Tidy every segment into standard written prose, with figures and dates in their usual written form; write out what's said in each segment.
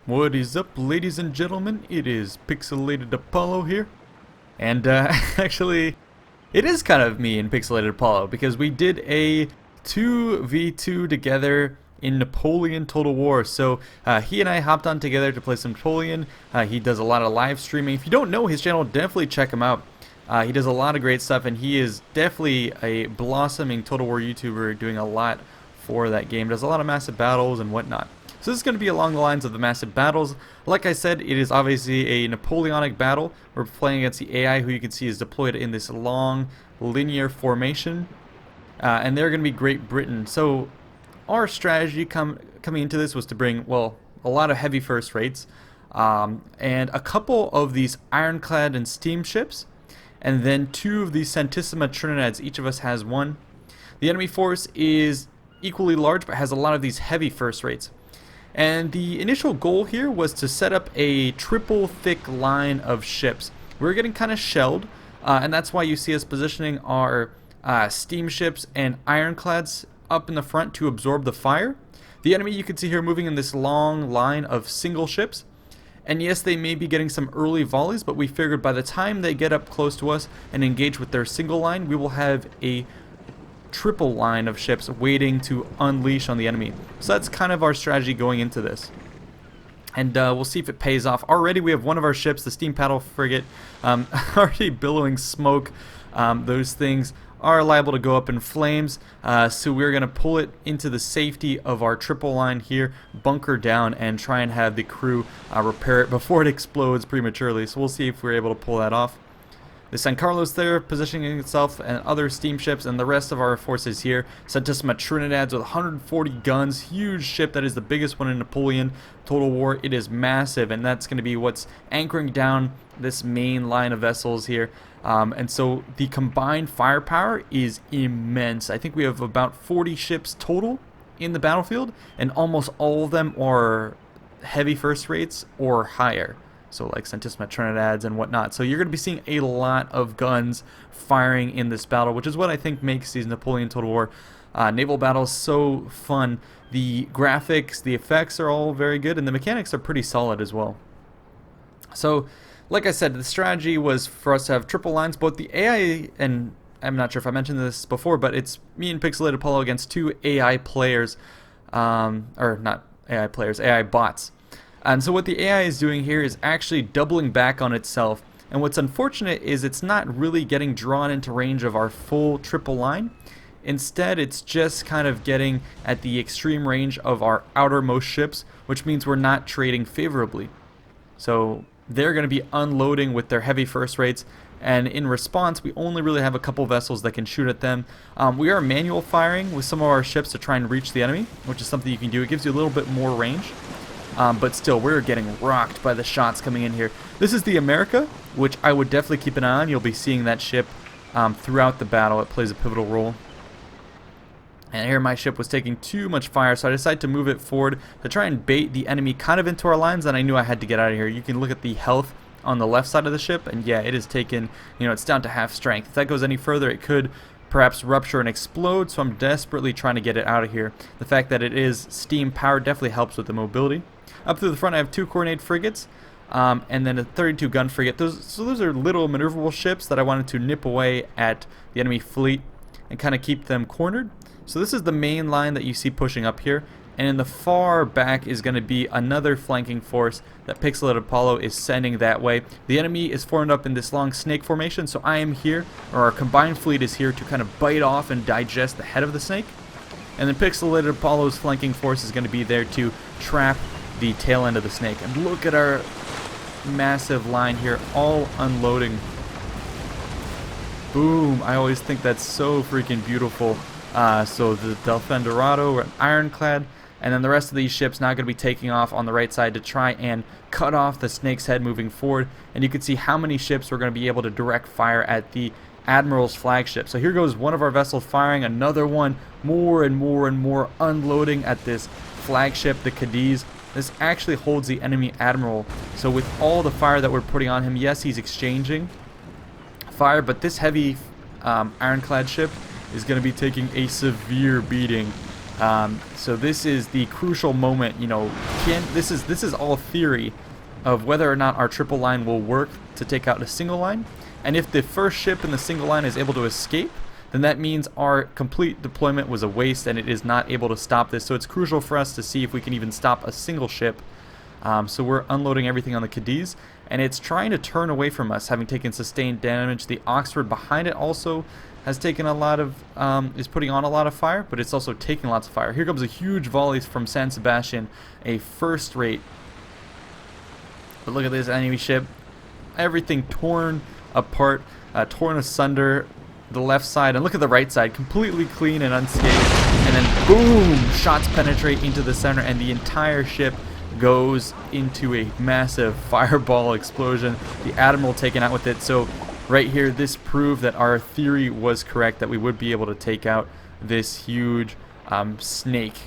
What is up, ladies and gentlemen? It is Pixelated Apollo here. And actually, it is kind of me and Pixelated Apollo because we did a 2v2 together in Napoleon Total War. So he and I hopped on together to play some Napoleon. He does a lot of live streaming. If you don't know his channel, definitely check him out. He does a lot of great stuff, and he is definitely a blossoming Total War YouTuber doing a lot for that game. Does a lot of massive battles and whatnot. So this is going to be along the lines of the massive battles. Like I said, it is obviously a Napoleonic battle. We're playing against the AI, who you can see is deployed in this long linear formation. And they're going to be Great Britain. So our strategy coming into this was to bring, well, a lot of heavy first rates. And a couple of these ironclad and steamships. And then 2 of these Santissima Trinidades. Each of us has 1. The enemy force is equally large, but has a lot of these heavy first rates. And the initial goal here was to set up a triple thick line of ships. We're getting kind of shelled, and that's why you see us positioning our steamships and ironclads up in the front to absorb the fire. The enemy, you can see here, moving in this long line of single ships. And yes, they may be getting some early volleys, but we figured by the time they get up close to us and engage with their single line, we will have a triple line of ships waiting to unleash on the enemy. So that's kind of our strategy going into this. And we'll see if it pays off. Already we have one of our ships, the steam paddle frigate, already billowing smoke. Those things are liable to go up in flames. So we're going to pull it into the safety of our triple line here, bunker down, and try and have the crew repair it before it explodes prematurely. So we'll see if we're able to pull that off. The San Carlos there, positioning itself, and other steamships, and the rest of our forces here. Santissima Trinidades with 140 guns, huge ship that is the biggest one in Napoleon Total War. It is massive, and that's going to be what's anchoring down this main line of vessels here. And so the combined firepower is immense. I think we have about 40 ships total in the battlefield, and almost all of them are heavy first rates or higher. So like Santissima Trinidades and whatnot. So you're going to be seeing a lot of guns firing in this battle, which is what I think makes these Napoleon Total War naval battles so fun. The graphics, the effects are all very good, and the mechanics are pretty solid as well. So, like I said, the strategy was for us to have triple lines. Both the AI, and I'm not sure if I mentioned this before, but it's me and Pixelated Apollo against 2 AI players, or not AI players, AI bots. And so what the AI is doing here is actually doubling back on itself. And what's unfortunate is it's not really getting drawn into range of our full triple line. Instead, it's just kind of getting at the extreme range of our outermost ships, which means we're not trading favorably. So they're going to be unloading with their heavy first rates. And in response, we only really have a couple vessels that can shoot at them. We are manual firing with some of our ships to try and reach the enemy, which is something you can do. It gives you a little bit more range. But still, we're getting rocked by the shots coming in here. This is the America, which I would definitely keep an eye on. You'll be seeing that ship throughout the battle. It plays a pivotal role. And here my ship was taking too much fire, so I decided to move it forward to try and bait the enemy kind of into our lines, and I knew I had to get out of here. You can look at the health on the left side of the ship, and yeah, it is taken, it's down to half strength. If that goes any further, it could perhaps rupture and explode, so I'm desperately trying to get it out of here. The fact that it is steam powered definitely helps with the mobility. Up through the front, I have 2 Coronade frigates, and then a 32 gun frigate. Those are little maneuverable ships that I wanted to nip away at the enemy fleet and kind of keep them cornered. So this is the main line that you see pushing up here, and in the far back is going to be another flanking force that Pixelated Apollo is sending that way. The enemy is formed up in this long snake formation, so I am here, or our combined fleet is here to kind of bite off and digest the head of the snake. And then Pixelated Apollo's flanking force is going to be there to trap the tail end of the snake. And look at our massive line here, all unloading. Boom. I always think that's so freaking beautiful. So the Delfendorado, an ironclad, and then the rest of these ships now going to be taking off on the right side to try and cut off the snake's head moving forward. And you can see how many ships we're going to be able to direct fire at the Admirals flagship. So here goes one of our vessels firing, another one, more and more and more unloading at this flagship, the Cadiz. This actually holds the enemy Admiral. So with all the fire that we're putting on him, yes, he's exchanging fire, but this heavy ironclad ship is going to be taking a severe beating. So this is the crucial moment. You know, this is all theory of whether or not our triple line will work to take out a single line. And if the first ship in the single line is able to escape, then that means our complete deployment was a waste and it is not able to stop this. So it's crucial for us to see if we can even stop a single ship. So we're unloading everything on the Cadiz, and it's trying to turn away from us, having taken sustained damage. The Oxford behind it also has taken a lot of, is putting on a lot of fire, but it's also taking lots of fire. Here comes a huge volley from San Sebastian, a first rate. But look at this enemy ship. Everything torn apart, torn asunder. The left side, and look at the right side, completely clean and unscathed. And then boom, shots penetrate into the center, and the entire ship goes into a massive fireball explosion. The Admiral taken out with it. So right here, this proved that our theory was correct, that we would be able to take out this huge snake.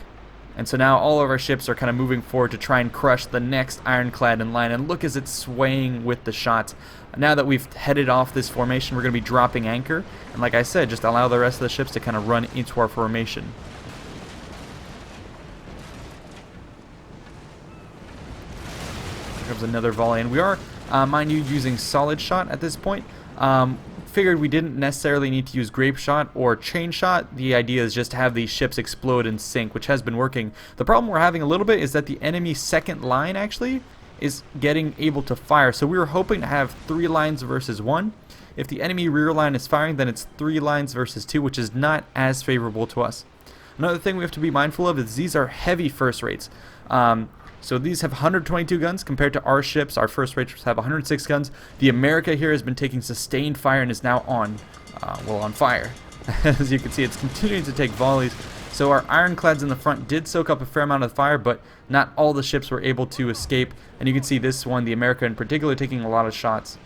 And so now all of our ships are kind of moving forward to try and crush the next ironclad in line. And look as it's swaying with the shots. Now that we've headed off this formation, we're going to be dropping anchor. And like I said, just allow the rest of the ships to kind of run into our formation. Here comes another volley. And we are, mind you, using solid shot at this point. Figured we didn't necessarily need to use grape shot or chain shot. The idea is just to have these ships explode and sink, which has been working. The problem we're having a little bit is that the enemy second line actually is getting able to fire. So we were hoping to have 3 lines versus 1. If the enemy rear line is firing, then it's 3 lines versus 2, which is not as favorable to us. Another thing we have to be mindful of is these are heavy first rates. So these have 122 guns compared to our ships. Our first rates have 106 guns. The America here has been taking sustained fire and is now on fire. As you can see, it's continuing to take volleys. So our ironclads in the front did soak up a fair amount of fire, but not all the ships were able to escape. And you can see this one, the America in particular, taking a lot of shots.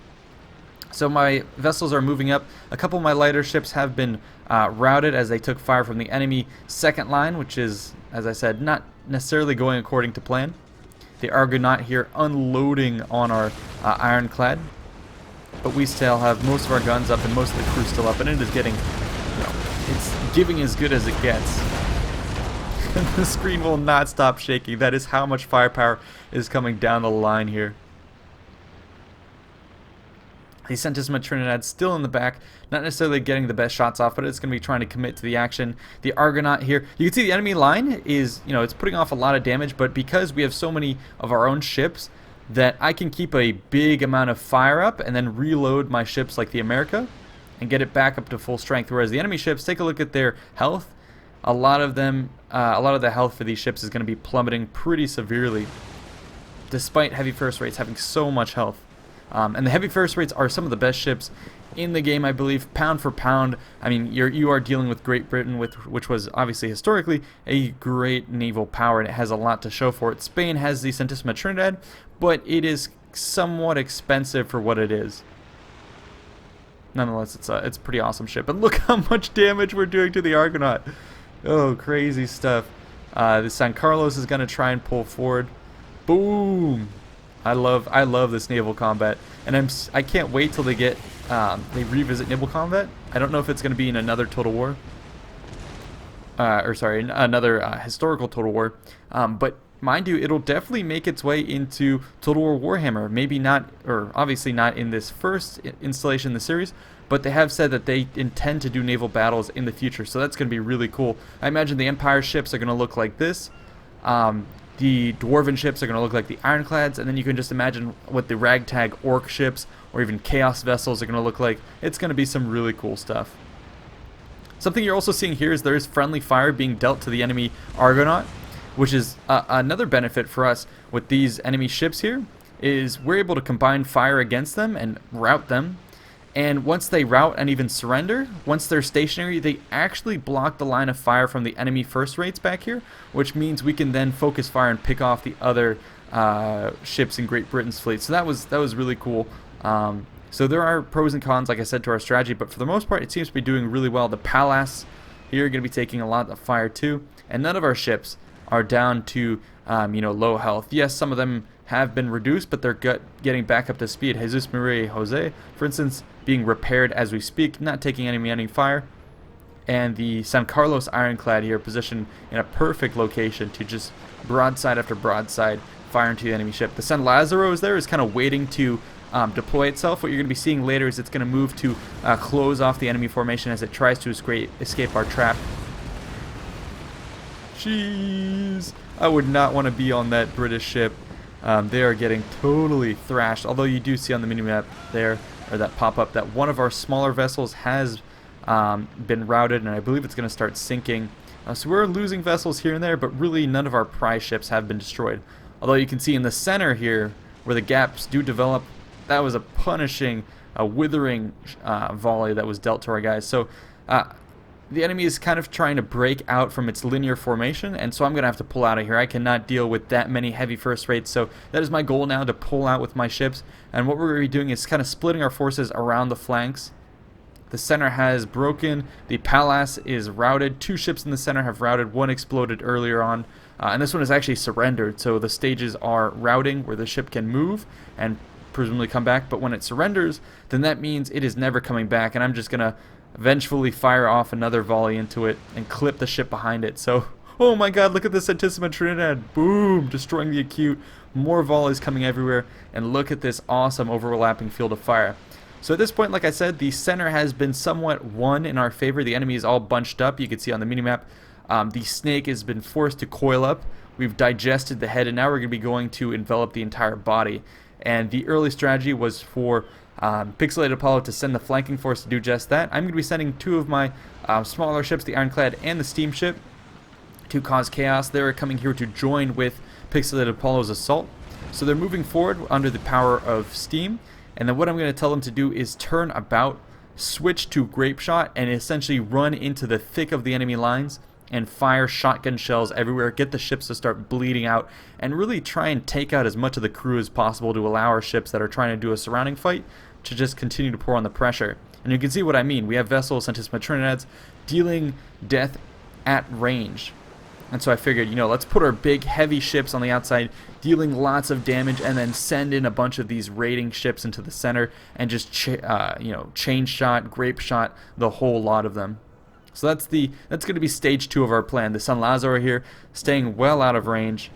So my vessels are moving up. A couple of my lighter ships have been routed as they took fire from the enemy second line, which is, as I said, not necessarily going according to plan. The Argonaut here unloading on our ironclad, but we still have most of our guns up and most of the crew still up, and it is getting, it's giving as good as it gets. The screen will not stop shaking. That is how much firepower is coming down the line here. The Centisma Trinidad still in the back, not necessarily getting the best shots off, but it's going to be trying to commit to the action. The Argonaut here, you can see the enemy line is, it's putting off a lot of damage, but because we have so many of our own ships, that I can keep a big amount of fire up and then reload my ships like the America and get it back up to full strength. Whereas the enemy ships, take a look at their health. A lot of them, a lot of the health for these ships is going to be plummeting pretty severely, despite heavy first rates having so much health. And the heavy first rates are some of the best ships in the game, I believe, pound for pound. I mean, you are dealing with Great Britain, which was obviously historically a great naval power, and it has a lot to show for it. Spain has the Centisma Trinidad, but it is somewhat expensive for what it is. Nonetheless, it's a pretty awesome ship. And look how much damage we're doing to the Argonaut. Oh, crazy stuff. The San Carlos is going to try and pull forward. Boom! I love this naval combat, and I can't wait till they revisit naval combat. I don't know if it's going to be in another Total War, another historical Total War, but mind you, it'll definitely make its way into Total War Warhammer. Maybe not, or obviously not in this first installation in the series, but they have said that they intend to do naval battles in the future, so that's going to be really cool. I imagine the Empire ships are going to look like this. The Dwarven ships are going to look like the Ironclads, and then you can just imagine what the ragtag Orc ships or even Chaos vessels are going to look like. It's going to be some really cool stuff. Something you're also seeing here is there is friendly fire being dealt to the enemy Argonaut, which is another benefit for us with these enemy ships here, is we're able to combine fire against them and rout them. And once they rout and even surrender, once they're stationary, they actually block the line of fire from the enemy first rates back here, which means we can then focus fire and pick off the other ships in Great Britain's fleet. So that was really cool. So there are pros and cons, like I said, to our strategy, but for the most part, it seems to be doing really well. The Pallas here are going to be taking a lot of fire too, and none of our ships are down to low health. Yes, some of them have been reduced, but they're getting back up to speed. Jesus Maria Jose, for instance, being repaired as we speak, not taking any fire. and the San Carlos ironclad here positioned in a perfect location to just broadside after broadside fire into the enemy ship. The San Lazaro is there, is kind of waiting to deploy itself. What you're going to be seeing later is it's going to move to close off the enemy formation as it tries to escape our trap. Jeez, I would not want to be on that British ship. They are getting totally thrashed, although you do see on the minimap there, or that pop-up, that one of our smaller vessels has been routed, and I believe it's going to start sinking. So we're losing vessels here and there, but really none of our prize ships have been destroyed. Although you can see in the center here, where the gaps do develop, that was a punishing, withering volley that was dealt to our guys. So the enemy is kind of trying to break out from its linear formation, and so I'm going to have to pull out of here. I cannot deal with that many heavy first rates, so that is my goal now, to pull out with my ships. And what we're going to be doing is kind of splitting our forces around the flanks. The center has broken. The Pallas is routed. 2 ships in the center have routed. 1 exploded earlier on. And this one is actually surrendered. So the stages are routing where the ship can move and presumably come back. But when it surrenders, then that means it is never coming back. And I'm just going to vengefully fire off another volley into it and clip the ship behind it. So, oh my god, look at this Santissima Trinidad. Boom! Destroying the acute. More volleys coming everywhere. And look at this awesome overlapping field of fire. So at this point, like I said, the center has been somewhat won in our favor. The enemy is all bunched up. You can see on the minimap, the snake has been forced to coil up. We've digested the head, and now we're going to be going to envelop the entire body. And the early strategy was for Pixelated Apollo to send the flanking force to do just that. I'm going to be sending 2 of my smaller ships, the Ironclad and the Steamship, to cause chaos. They're coming here to join with Pixelated Apollo's assault. So they're moving forward under the power of steam. And then what I'm going to tell them to do is turn about, switch to grape shot, and essentially run into the thick of the enemy lines and fire shotgun shells everywhere, get the ships to start bleeding out, and really try and take out as much of the crew as possible to allow our ships that are trying to do a surrounding fight to just continue to pour on the pressure. And you can see what I mean. We have vessels, Santissima Trinidads, dealing death at range. And so I figured, you know, let's put our big heavy ships on the outside, dealing lots of damage, and then send in a bunch of these raiding ships into the center and just chain shot, grape shot, the whole lot of them. So that's going to be stage 2 of our plan. The San Lazaro here, staying well out of range.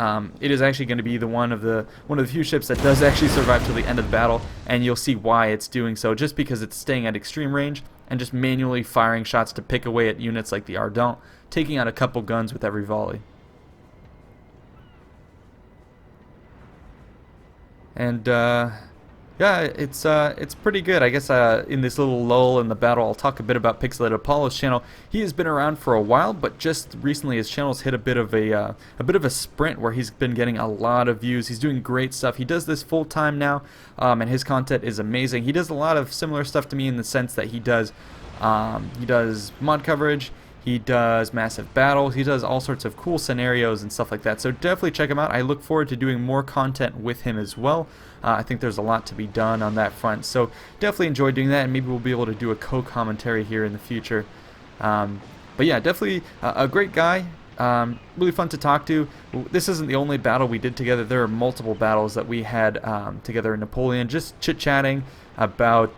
It is actually going to be one of the few ships that does actually survive till the end of the battle, and you'll see why it's doing so. Just because it's staying at extreme range and just manually firing shots to pick away at units like the Ardent, taking out a couple guns with every volley. And yeah, it's pretty good. I guess in this little lull in the battle, I'll talk a bit about Pixelated Apollo's channel. He has been around for a while, but just recently his channel's hit a bit of a sprint where he's been getting a lot of views. He's doing great stuff. He does this full time now, and his content is amazing. He does a lot of similar stuff to me in the sense that he does mod coverage. He does massive battles. He does all sorts of cool scenarios and stuff like that. So definitely check him out. I look forward to doing more content with him as well. I think there's a lot to be done on that front. So definitely enjoy doing that, and maybe we'll be able to do a co-commentary here in the future. But yeah, definitely a great guy. Really fun to talk to. This isn't the only battle we did together. There are multiple battles that we had together in Napoleon, just chit-chatting about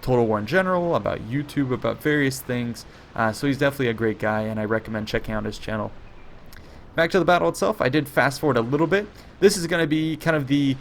Total War in general, about YouTube, about various things. So he's definitely a great guy, and I recommend checking out his channel. Back to the battle itself, I did fast forward a little bit. This is going to be kind of the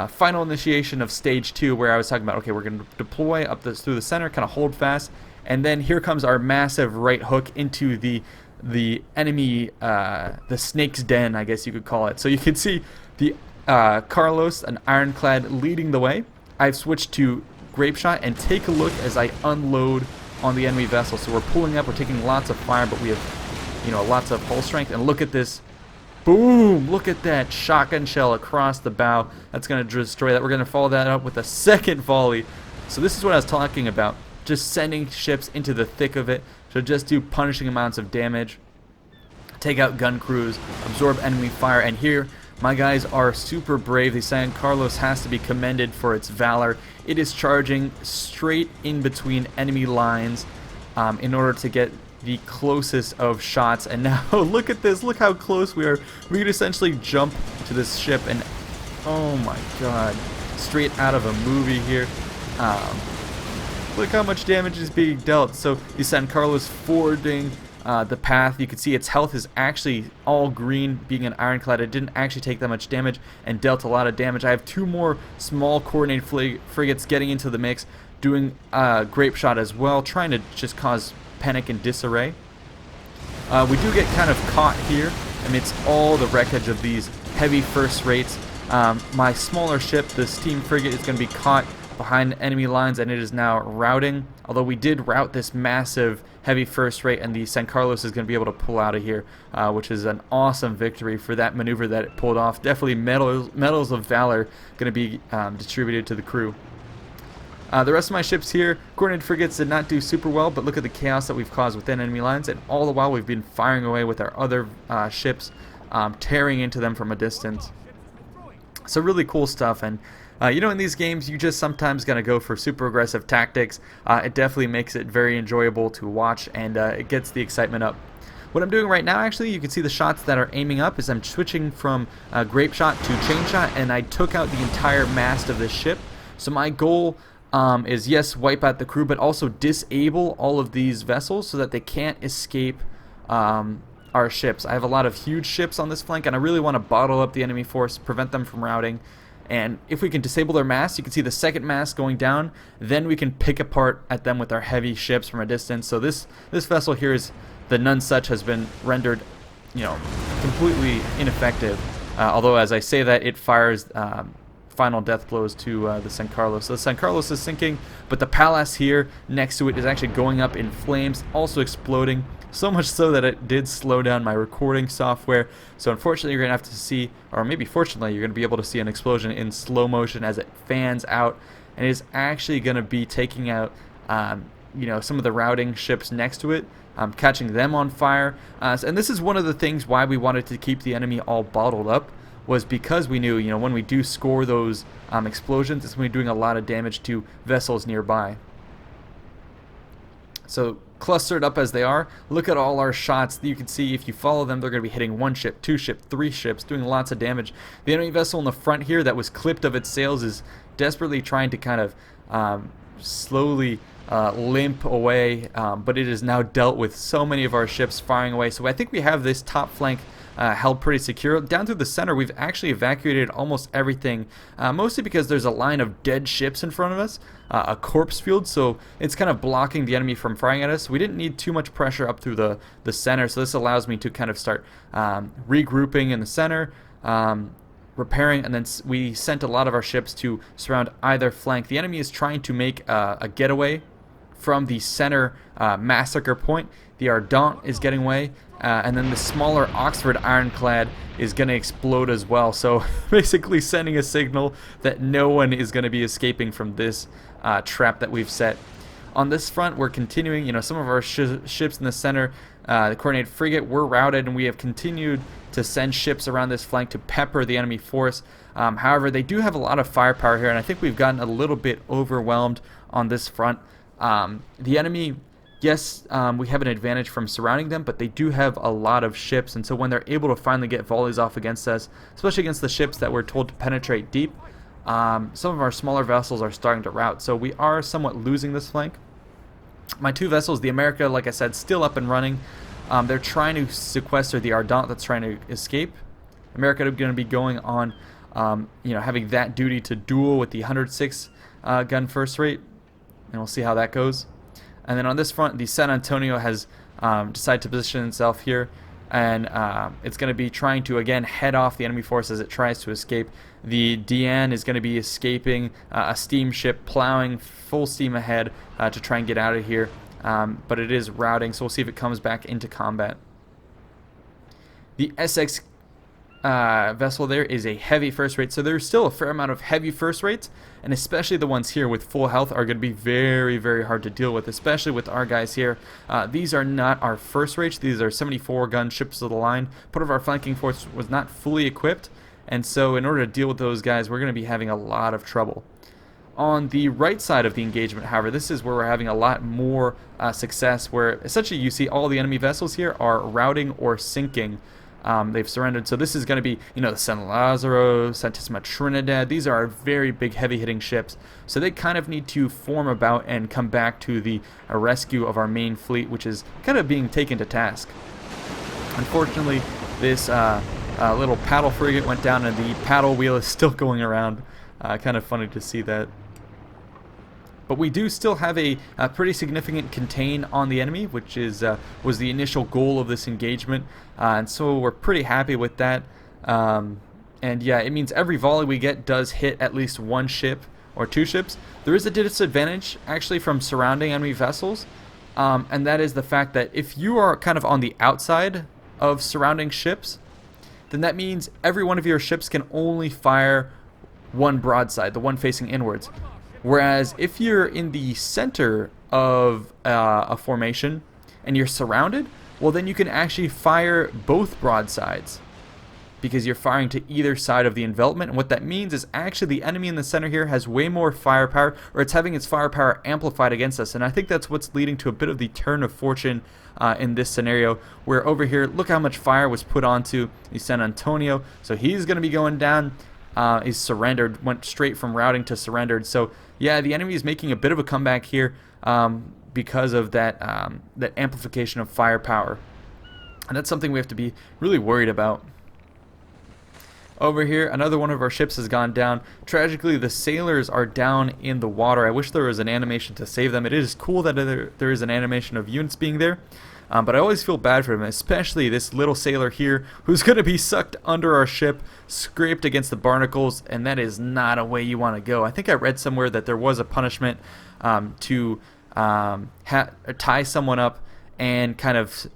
final initiation of stage 2, where I was talking about, okay, we're going to deploy up through the center, kind of hold fast, and then here comes our massive right hook into the enemy, the snake's den, I guess you could call it. So you can see the Carlos, an ironclad, leading the way. I've switched to grape shot, and take a look as I unload on the enemy vessel. So we're pulling up, we're taking lots of fire, but we have, you know, lots of hull strength. And look at this, boom! Look at that shotgun shell across the bow. That's going to destroy that. We're going to follow that up with a second volley. So this is what I was talking about, just sending ships into the thick of it. So just do punishing amounts of damage, take out gun crews, absorb enemy fire, and here my guys are super brave. The San Carlos has to be commended for its valor. It is charging straight in between enemy lines in order to get the closest of shots. And now look at this, look how close we are. We could essentially jump to this ship and, oh my god, straight out of a movie here. look how much damage is being dealt. So the San Carlos fording the path. You can see its health is actually all green, being an ironclad. It didn't actually take that much damage and dealt a lot of damage. I have two more small coordinated frigates getting into the mix, doing grape shot as well, trying to just cause panic and disarray. We do get kind of caught here amidst all the wreckage of these heavy first rates. My smaller ship, the steam frigate, is going to be caught behind enemy lines, and it is now routing. Although we did rout this massive heavy first rate, and the San Carlos is going to be able to pull out of here, which is an awesome victory for that maneuver that it pulled off. Definitely medals of valor going to be distributed to the crew. The rest of my ships here, coordinated frigates, did not do super well, but look at the chaos that we've caused within enemy lines, and all the while we've been firing away with our other ships, tearing into them from a distance. So really cool stuff. And you know, in these games, you just sometimes gotta go for super aggressive tactics. It definitely makes it very enjoyable to watch, and it gets the excitement up. What I'm doing right now, actually, you can see the shots that are aiming up, is I'm switching from grape shot to chain shot, and I took out the entire mast of this ship. So my goal is, yes, wipe out the crew, but also disable all of these vessels so that they can't escape our ships. I have a lot of huge ships on this flank, and I really want to bottle up the enemy force, prevent them from routing. And if we can disable their mast, you can see the second mast going down, then we can pick apart at them with our heavy ships from a distance. So this vessel here is the none such, has been rendered, you know, completely ineffective. Although, as I say that, it fires final death blows to the San Carlos. So the San Carlos is sinking, but the Pallas here next to it is actually going up in flames, also exploding. So much so that it did slow down my recording software. So unfortunately, you're going to have to see, or maybe fortunately, you're going to be able to see an explosion in slow motion as it fans out. And it is actually going to be taking out, you know, some of the routing ships next to it, catching them on fire. And this is one of the things why we wanted to keep the enemy all bottled up, was because we knew, you know, when we do score those explosions, it's going to be doing a lot of damage to vessels nearby. So clustered up as they are, look at all our shots. You can see if you follow them, they're going to be hitting one ship, two ships, three ships, doing lots of damage. The enemy vessel in the front here that was clipped of its sails is desperately trying to kind of slowly limp away, but it is now dealt with so many of our ships firing away. So I think we have this top flank held pretty secure. Down through the center, we've actually evacuated almost everything, mostly because there's a line of dead ships in front of us, a corpse field, so it's kind of blocking the enemy from firing at us. We didn't need too much pressure up through the center, so this allows me to kind of start regrouping in the center, repairing, and then we sent a lot of our ships to surround either flank. The enemy is trying to make a getaway from the center massacre point. The Ardent is getting away, and then the smaller Oxford ironclad is going to explode as well. So basically sending a signal that no one is going to be escaping from this trap that we've set. On this front, we're continuing, you know, some of our ships in the center, the coordinated frigate, were routed, and we have continued to send ships around this flank to pepper the enemy force. However, they do have a lot of firepower here, and I think we've gotten a little bit overwhelmed on this front. The enemy, yes, we have an advantage from surrounding them, but they do have a lot of ships, and so when they're able to finally get volleys off against us, especially against the ships that we're told to penetrate deep, some of our smaller vessels are starting to rout, so we are somewhat losing this flank. My two vessels, the America, like I said, still up and running. They're trying to sequester the Ardent that's trying to escape. America are going to be going on, you know, having that duty to duel with the 106 gun first rate, and we'll see how that goes. And then on this front, the San Antonio has decided to position itself here, and it's going to be trying to again head off the enemy force as it tries to escape. The Diane is going to be escaping a steamship, plowing full steam ahead to try and get out of here, but it is routing, so we'll see if it comes back into combat. The SX vessel there is a heavy first rate, so there's still a fair amount of heavy first rates, and especially the ones here with full health are going to be very, very hard to deal with, especially with our guys here. These are not our first rates, these are 74 gun ships of the line. Part of our flanking force was not fully equipped, and so in order to deal with those guys, we're going to be having a lot of trouble. On the right side of the engagement, however, this is where we're having a lot more success, where essentially you see all the enemy vessels here are routing or sinking. they've surrendered. So this is going to be, the San Lazaro, Santissima Trinidad. These are our very big, heavy-hitting ships. So they kind of need to form about and come back to the rescue of our main fleet, which is kind of being taken to task. Unfortunately, this little paddle frigate went down, and the paddle wheel is still going around. Kind of funny to see that. But we do still have a pretty significant contain on the enemy, which is was the initial goal of this engagement, and so we're pretty happy with that. And yeah, it means every volley we get does hit at least one ship or two ships. There is a disadvantage actually from surrounding enemy vessels, and that is the fact that if you are kind of on the outside of surrounding ships, then that means every one of your ships can only fire one broadside, the one facing inwards. Whereas if you're in the center of a formation and you're surrounded, well, then you can actually fire both broadsides because you're firing to either side of the envelopment. And what that means is actually the enemy in the center here has way more firepower, or it's having its firepower amplified against us. And I think that's what's leading to a bit of the turn of fortune in this scenario, where over here, look how much fire was put onto the San Antonio. So he's going to be going down. He's surrendered, went straight from routing to surrendered. So yeah, the enemy is making a bit of a comeback here because of that that amplification of firepower, and that's something we have to be really worried about. Over here, another one of our ships has gone down. Tragically, the sailors are down in the water. I wish there was an animation to save them. It is cool that there is an animation of units being there. But I always feel bad for him, especially this little sailor here who's going to be sucked under our ship, scraped against the barnacles, and that is not a way you want to go. I think I read somewhere that there was a punishment to tie someone up and kind of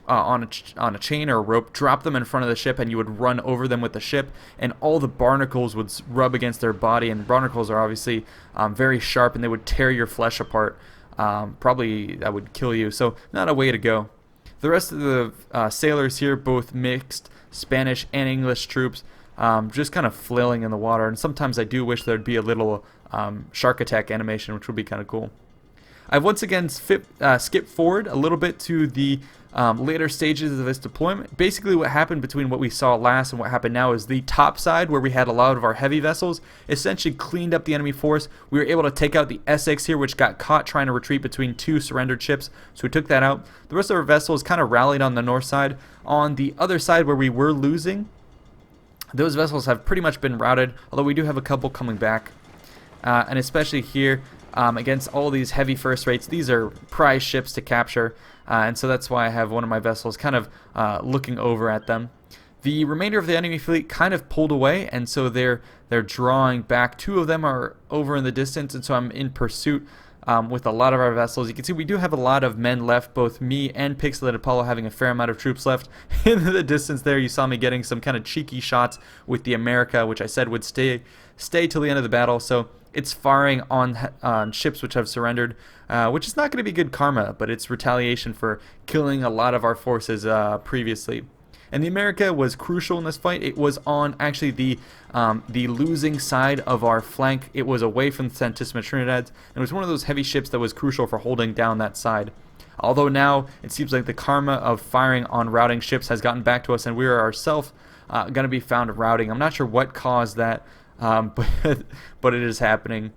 on a chain or a rope, drop them in front of the ship, and you would run over them with the ship, and all the barnacles would rub against their body, and barnacles are obviously very sharp, and they would tear your flesh apart. Probably that would kill you, so not a way to go. The rest of the sailors here, both mixed Spanish and English troops, just kind of flailing in the water, and sometimes I do wish there'd be a little shark attack animation, which would be kind of cool. I've once again skipped forward a little bit to the later stages of this deployment. Basically what happened between what we saw last and what happened now is the top side, where we had a lot of our heavy vessels, essentially cleaned up the enemy force. We were able to take out the Essex here, which got caught trying to retreat between two surrendered ships, so we took that out. The rest of our vessels kind of rallied on the north side. On the other side where we were losing, those vessels have pretty much been routed, although we do have a couple coming back. And especially here, against all these heavy first rates, these are prize ships to capture, and so that's why I have one of my vessels kind of looking over at them. The remainder of the enemy fleet kind of pulled away, and so they're drawing back. Two of them are over in the distance, and so I'm in pursuit with a lot of our vessels. You can see we do have a lot of men left, both me and Pixelated Apollo having a fair amount of troops left. In the distance there, you saw me getting some kind of cheeky shots with the America, which I said would stay till the end of the battle. So it's firing on ships which have surrendered, which is not going to be good karma, but it's retaliation for killing a lot of our forces previously. And the America was crucial in this fight. It was on actually the losing side of our flank. It was away from Santissima Trinidad, and it was one of those heavy ships that was crucial for holding down that side. Although now it seems like the karma of firing on routing ships has gotten back to us, and we are ourselves going to be found routing. I'm not sure what caused that, but it is happening.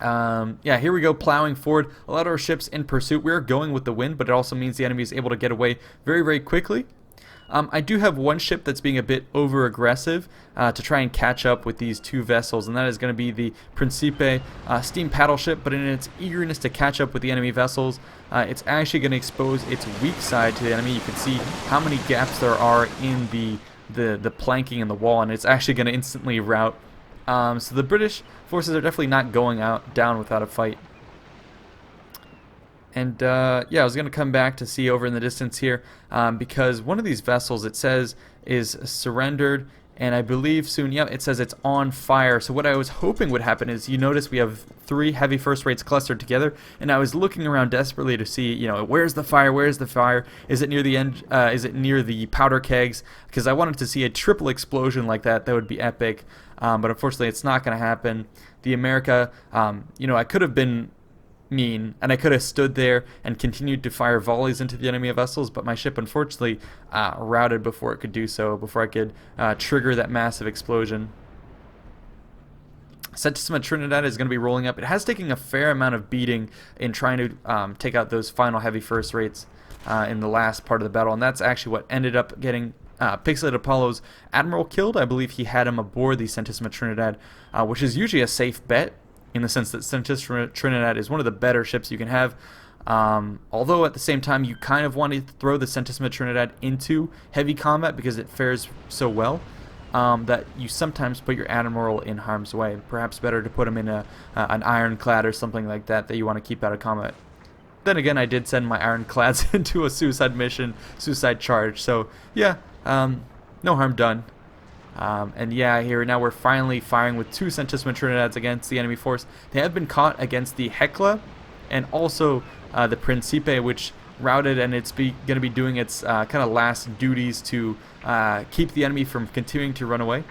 Yeah, here we go, plowing forward. A lot of our ships in pursuit. We're going with the wind, but it also means the enemy is able to get away very, very quickly. I do have one ship that's being a bit over-aggressive to try and catch up with these two vessels, and that is going to be the Principe steam paddle ship, but in its eagerness to catch up with the enemy vessels, it's actually going to expose its weak side to the enemy. You can see how many gaps there are in the planking and the wall, and it's actually going to instantly rout. So the British forces are definitely not going down without a fight. And yeah, I was going to come back to see over in the distance here because one of these vessels, it says, is surrendered, and I believe soon, yeah, it says it's on fire. So what I was hoping would happen is, you notice we have 3 heavy first rates clustered together, and I was looking around desperately to see, you know, where's the fire? Where's the fire? Is it near the end? Is it near the powder kegs? Because I wanted to see a triple explosion like that. That would be epic. But unfortunately, it's not going to happen. The America, you know, I could have been mean, and I could have stood there and continued to fire volleys into the enemy vessels, but my ship unfortunately routed before it could do so, before I could trigger that massive explosion. Sentiment Trinidad is going to be rolling up. It has taken a fair amount of beating in trying to take out those final heavy first rates in the last part of the battle, and that's actually what ended up getting Pixelated Apollo's Admiral killed. I believe he had him aboard the Sentiment Trinidad, which is usually a safe bet in the sense that Sentiment Trinidad is one of the better ships you can have. Although at the same time you kind of want to throw the Sentiment Trinidad into heavy combat because it fares so well. That you sometimes put your Admiral in harm's way. Perhaps better to put him in an ironclad or something like that you want to keep out of combat. Then again, I did send my ironclads into a suicide mission, suicide charge. So yeah, no harm done. And yeah, here now we're finally firing with 2 Sentiment Trinidads against the enemy force. They have been caught against the Hecla and also the Principe, which routed, and it's going to be doing its kind of last duties to keep the enemy from continuing to run away,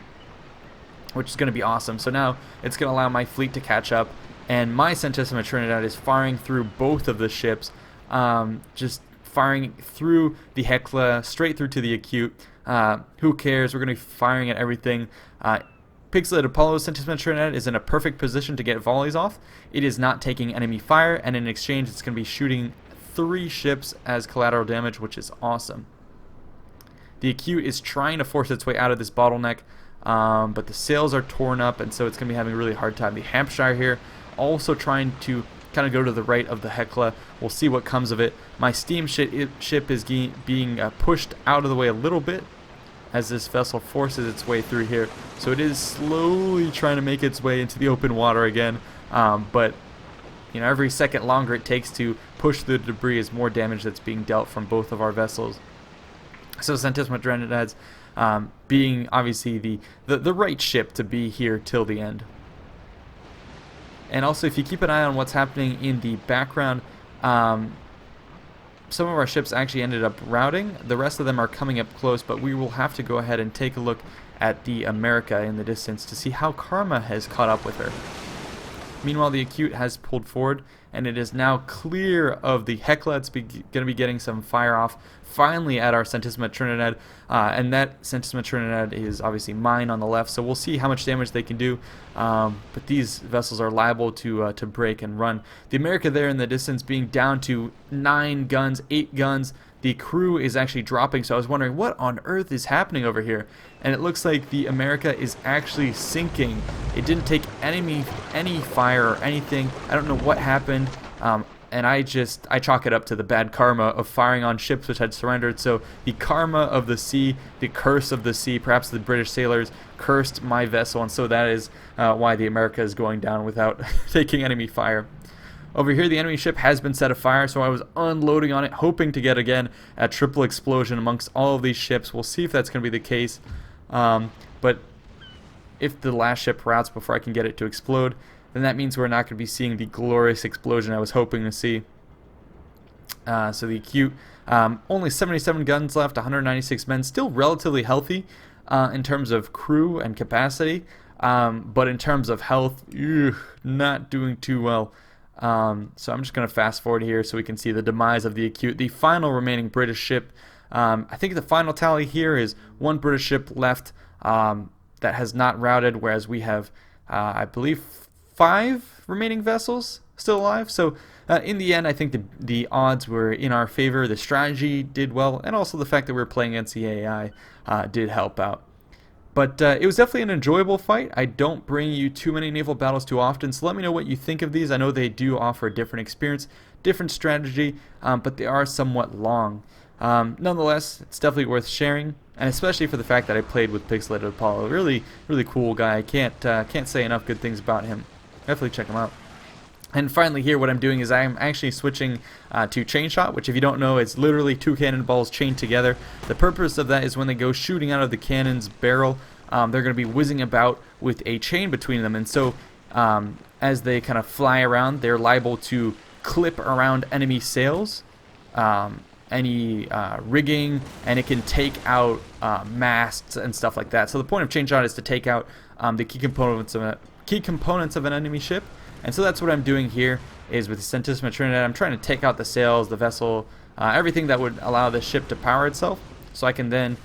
which is going to be awesome. So now it's going to allow my fleet to catch up, and my Sentiment Trinidad is firing through both of the ships, just firing through the Hecla, straight through to the Acute. Who cares? We're going to be firing at everything. Pixelated Apollo's Sentiment Trinidad is in a perfect position to get volleys off. It is not taking enemy fire, and in exchange it's going to be shooting 3 ships as collateral damage, which is awesome. The Acute is trying to force its way out of this bottleneck, but the sails are torn up, and so it's going to be having a really hard time. The Hampshire here also trying to kind of go to the right of the Hecla. We'll see what comes of it. My steamship is being pushed out of the way a little bit as this vessel forces its way through here. So it is slowly trying to make its way into the open water again, but you know, every second longer it takes to push through the debris is more damage that's being dealt from both of our vessels. So Sentiment Trinidad's being obviously the right ship to be here till the end. And also, if you keep an eye on what's happening in the background, some of our ships actually ended up routing. The rest of them are coming up close, but we will have to go ahead and take a look at the America in the distance to see how Karma has caught up with her. Meanwhile, the Acute has pulled forward, and it is now clear of the Hecla. It's going to be getting some fire off finally at our Sentiment Trinidad, and that Sentiment Trinidad is obviously mine on the left, so we'll see how much damage they can do, but these vessels are liable to break and run. The America there in the distance being down to 9 guns, 8 guns. The crew is actually dropping, so I was wondering what on earth is happening over here, and it looks like the America is actually sinking. It didn't take any fire or anything. I don't know what happened, and I chalk it up to the bad karma of firing on ships which had surrendered. So the karma of the sea, the curse of the sea, perhaps the British sailors cursed my vessel, and so that is why the America is going down without taking enemy fire. Over here, the enemy ship has been set afire, so I was unloading on it, hoping to get, again, a triple explosion amongst all of these ships. We'll see if that's going to be the case. But if the last ship routs before I can get it to explode, then that means we're not going to be seeing the glorious explosion I was hoping to see. So the Acute, only 77 guns left, 196 men, still relatively healthy in terms of crew and capacity, but in terms of health, not doing too well. So I'm just going to fast forward here so we can see the demise of the Acute, the final remaining British ship. I think the final tally here is 1 British ship left that has not routed, whereas we have, I believe, 5 remaining vessels still alive. So in the end, I think the odds were in our favor. The strategy did well, and also the fact that we were playing against the AI did help out. But it was definitely an enjoyable fight. I don't bring you too many naval battles too often, so let me know what you think of these. I know they do offer a different experience, different strategy, but they are somewhat long. Nonetheless, it's definitely worth sharing, and especially for the fact that I played with Pixelated Apollo. Really, really cool guy. I can't say enough good things about him. Definitely check him out. And finally here, what I'm doing is I'm actually switching to chain shot, which if you don't know, it's literally 2 cannonballs chained together. The purpose of that is when they go shooting out of the cannon's barrel, they're going to be whizzing about with a chain between them. And so as they kind of fly around, they're liable to clip around enemy sails, any rigging, and it can take out masts and stuff like that. So the point of chain shot is to take out the key components key components of an enemy ship. And so that's what I'm doing here, is with the Santissima Trinidad. I'm trying to take out the sails, the vessel, everything that would allow the ship to power itself, so I can then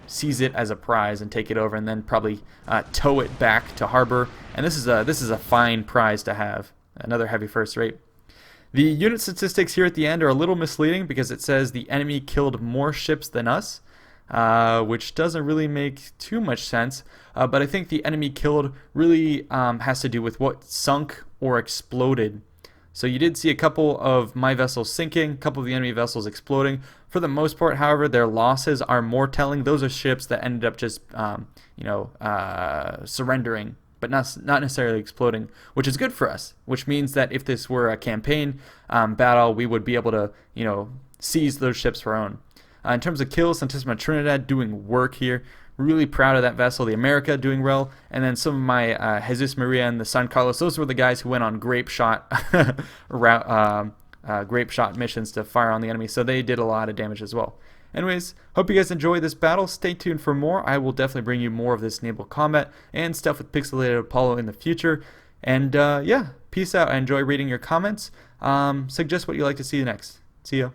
seize it as a prize and take it over, and then probably tow it back to harbor. And this is a fine prize to have. Another heavy first rate. The unit statistics here at the end are a little misleading because it says the enemy killed more ships than us, which doesn't really make too much sense. But I think the enemy killed really has to do with what sunk or exploded. So you did see a couple of my vessels sinking, a couple of the enemy vessels exploding. For the most part, however, their losses are more telling. Those are ships that ended up just, surrendering, but not necessarily exploding, which is good for us. Which means that if this were a campaign battle, we would be able to, seize those ships for our own. In terms of kills, Santissima Trinidad doing work here. Really proud of that vessel. The America doing well. And then some of my Jesus Maria and the San Carlos, those were the guys who went on grape shot missions to fire on the enemy. So they did a lot of damage as well. Anyways, hope you guys enjoy this battle. Stay tuned for more. I will definitely bring you more of this naval combat and stuff with Pixelated Apollo in the future. And yeah, peace out. I enjoy reading your comments. Suggest what you'd like to see next. See ya.